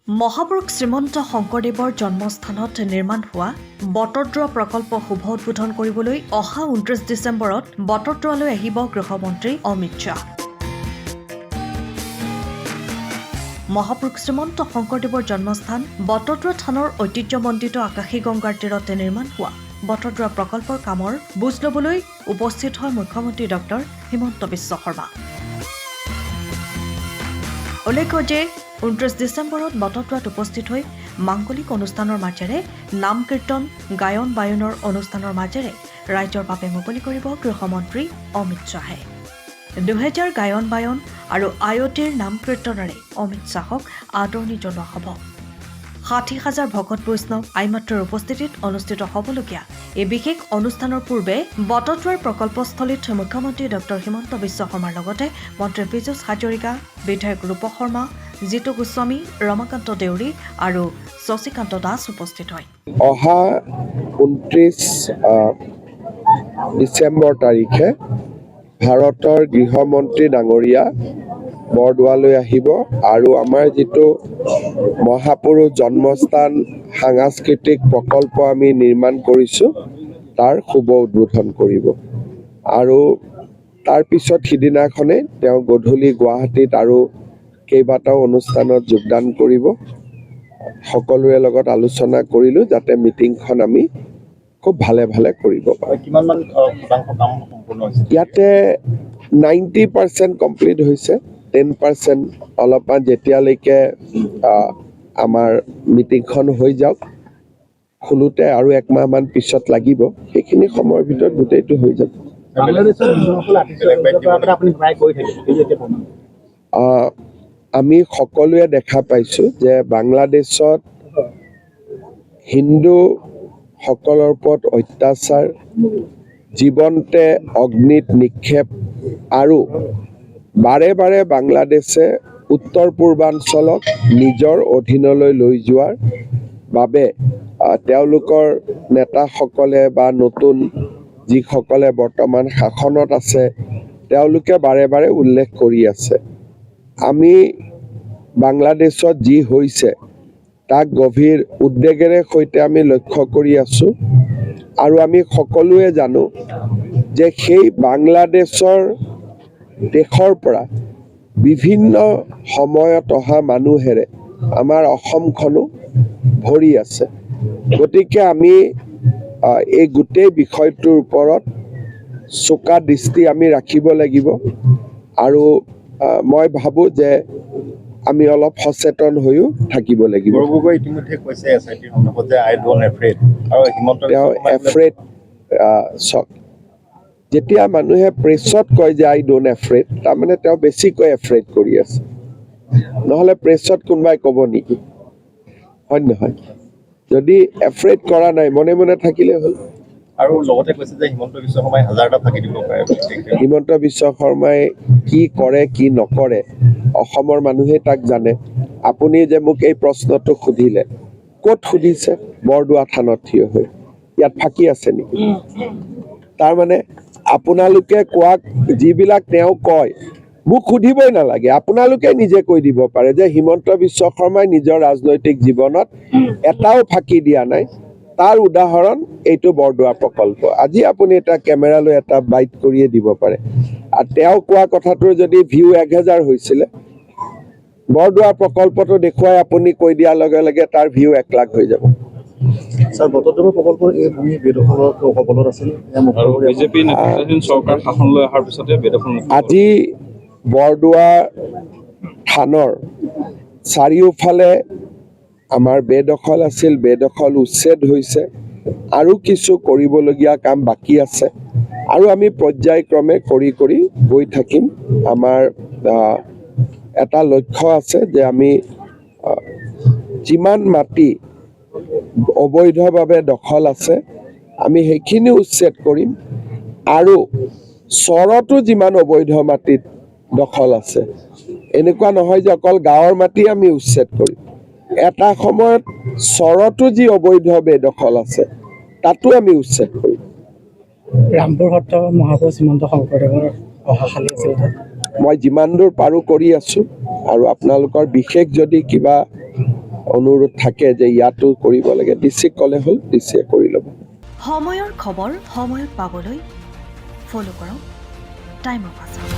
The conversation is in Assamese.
মহাপুৰুষ শ্ৰীমন্ত শংকৰদেৱৰ জন্মস্থানত নিৰ্মাণ হোৱা বটদ্ৰৱা প্ৰকল্প শুভ উদ্বোধন কৰিবলৈ অহা ২৯ ডিচেম্বৰত বটদ্ৰৱালৈ আহিব গৃহমন্ত্ৰী অমিত শ্বাহ। মহাপুৰুষ শ্ৰীমন্ত শংকৰদেৱৰ জন্মস্থান বটদ্ৰৱা থানৰ ঐতিহ্যমণ্ডিত আকাশী গংগাৰ তীৰতে নিৰ্মাণ হোৱা বটদ্ৰৱা প্ৰকল্পৰ কামৰ বুজ ল'বলৈ উপস্থিত হয় মুখ্যমন্ত্ৰী ডক্টৰ হিমন্ত বিশ্ব শৰ্মা। উল্লেখ্য যে ২৯ ডিচেম্বৰত বটদ্ৰৱাত উপস্থিত হৈ মাংগলিক অনুষ্ঠানৰ মাজেৰে নাম কীৰ্তন গায়ন বায়নৰ অনুষ্ঠানৰ মাজেৰে ৰাইজৰ বাবে মুকলি কৰিব গৃহমন্ত্ৰী অমিত শ্বাহে। ২০০০ গায়ন বায়ন আৰু আয়তীৰ নাম কীৰ্তনেৰে অমিত শ্বাহক আদৰণি জনোৱা হ'ব। ৬০,০০০ ভকত বৈষ্ণৱ আইমাত্ৰৰ উপস্থিতিত অনুষ্ঠিত হ'বলগীয়া এই বিশেষ অনুষ্ঠানৰ পূৰ্বে বটদ্ৰৱাৰ প্ৰকল্পস্থলীত মুখ্যমন্ত্ৰী ডক্টৰ হিমন্ত বিশ্ব শৰ্মাৰ লগতে মন্ত্ৰী পীযুষ হাজৰিকা, বিধায়ক ৰূপ শৰ্মা, জিতু গোস্বামী, ৰমাকান্ত দেউৰী আৰু শশীকান্ত দাস উপস্থিত হয়। অহা ২৯ ডিচেম্বৰ তাৰিখে ভাৰতৰ গৃহমন্ত্ৰী ডাঙৰীয়া বৰদোৱালৈ আহিব আৰু আমাৰ যিটো মহাপুৰুষ জন্মস্থান সাংস্কৃতিক প্ৰকল্প আমি নিৰ্মাণ কৰিছোঁ তাৰ শুভ উদ্বোধন কৰিব আৰু তাৰ পিছত সিদিনাখনেই তেওঁ গধূলি গুৱাহাটীত আৰু কেইবাটাও অনুষ্ঠানত যোগদান কৰিব। সকলোৰে লগত আলোচনা কৰিলোঁ যাতে মিটিংখন আমি খুব ভালে কৰিব পাৰোঁ। ইয়াতে 90% কমপ্লিট হৈছে, 10% অলপমান যেতিয়ালৈকে আমাৰ মিটিংখন হৈ যাওক, খোলোতে আৰু একমাহমান পিছত লাগিব, সেইখিনি সময়ৰ ভিতৰত গোটেইটো হৈ যাব। আমি সকলোৱে দেখা পাইছোঁ যে বাংলাদেশত হিন্দুসকলৰ ওপৰত অত্যাচাৰ, জীৱনতে অগ্নিত নিক্ষেপ আৰু বাৰে বাৰে বাংলাদেশে উত্তৰ পূৰ্বাঞ্চলক নিজৰ অধীনলৈ লৈ যোৱাৰ বাবে তেওঁলোকৰ নেতাসকলে বা নতুন যিসকলে বৰ্তমান শাসনত আছে তেওঁলোকে বাৰে বাৰে উল্লেখ কৰি আছে। আমি বাংলাদেশত যি হৈছে তাক গভীৰ উদ্বেগেৰে সৈতে আমি লক্ষ্য কৰি আছোঁ আৰু আমি সকলোৱে জানো যে সেই বাংলাদেশৰ দেশৰ পৰা বিভিন্ন সময়ত অহা মানুহেৰে আমাৰ অসমখনো ভৰি আছে। গতিকে আমি এই গোটেই বিষয়টোৰ ওপৰত চোকা দৃষ্টি আমি ৰাখিব লাগিব আৰু মই ভাবোঁ যে আমি অলপ সচেতন হৈও থাকিব লাগিব। তেওঁ এফ্ৰেড যেতিয়া মানুহে প্ৰেছত কয় যে আই ডোন্ট এফ্ৰেড, তাৰমানে তেওঁ বেছিকৈ এফ্ৰেড কৰি আছে, নহ'লে প্ৰেছত কোনোবাই ক'ব নেকি? হয় নহয়? যদি এফ্ৰেড কৰা নাই মনে মনে থাকিলে হ'ল। আৰু লগতে কৈছে যে হিমন্ত বিশ্ব শৰ্মাই ১০০০টা ফাঁকি দিব পাৰে। হিমন্ত বিশ্ব শৰ্মাই কি কৰে কি নকৰে অসমৰ মানুহে তাক জানে। আপুনি যে মোক এই প্ৰশ্নটো সুধিলে, ক'ত সুধিছে? বৰদোৱা থানত থিয় হৈ। ইয়াত ফাঁকি আছে নেকি? তাৰমানে আপোনালোকে কোৱাক যিবিলাক তেওঁ কয় মোক সুধিবই নালাগে, আপোনালোকে নিজে কৈ দিব পাৰে যে হিমন্ত বিশ্ব শৰ্মাই নিজৰ ৰাজনৈতিক জীৱনত এটাও ফাঁকি দিয়া নাই। তাৰ উদাহৰণ এইটো বৰদোৱা প্ৰকল্প। আজি আপুনি এটা কেমেৰালৈ এটা বাইট কৰিয়ে দিব পাৰে। আৰু তেওঁ কোৱা কথাটোৰ যদি ভিউ ১,০০০ হৈছিলে, বৰদোৱা প্ৰকল্পটো দেখুৱাই আপুনি কৈ দিয়াৰ লগে লগে তাৰ ভিউ ১,০০,০০০ হৈ যাব। স্যাৰ, বটদ্ৰৱা প্ৰকল্পৰ এই ভূমি বেদখলৰ কবলত আছিল আৰু বিজেপি নেতৃত্বাধীন চৰকাৰ শাসনলৈ অহাৰ পিছতে বেদখল। আজি বৰদোৱা থানৰ চাৰিওফালে আমাৰ বেদখল আছিল, বেদখল উচ্ছেদ হৈছে আৰু কিছু কৰিবলগীয়া কাম বাকী আছে আৰু আমি পৰ্যায়ক্ৰমে কৰি গৈ থাকিম। আমাৰ এটা লক্ষ্য আছে যে আমি যিমান মাটি অবৈধভাৱে দখল আছে আমি সেইখিনি উচ্ছেদ কৰিম আৰু চৰতো যিমান অবৈধ মাটিত দখল আছে, এনেকুৱা নহয় যে অকল গাঁৱৰ মাটি আমি উচ্ছেদ কৰিম। এটা সময়ত চৰতো যি অবৈধ বেদখল আছে তাতো আমি উচ্ছেদ কৰিম। ৰামপুৰ সত্ৰ মহাপুৰুষ শ্ৰীমন্ত শংকৰদেৱৰ অহাশালী আছিল। মই যিমান দূৰ পাৰোঁ কৰি আছোঁ আৰু আপোনালোকৰ বিশেষ যদি কিবা অনুৰোধ থাকে যে ইয়াতো কৰিব লাগে, ডিচিক ক'লে হ'ল, ডিচিয়ে কৰি ল'ব। সময়ৰ খবৰ সময়ত পাবলৈ ফ'ল' কৰক টাইমৰ পাছত।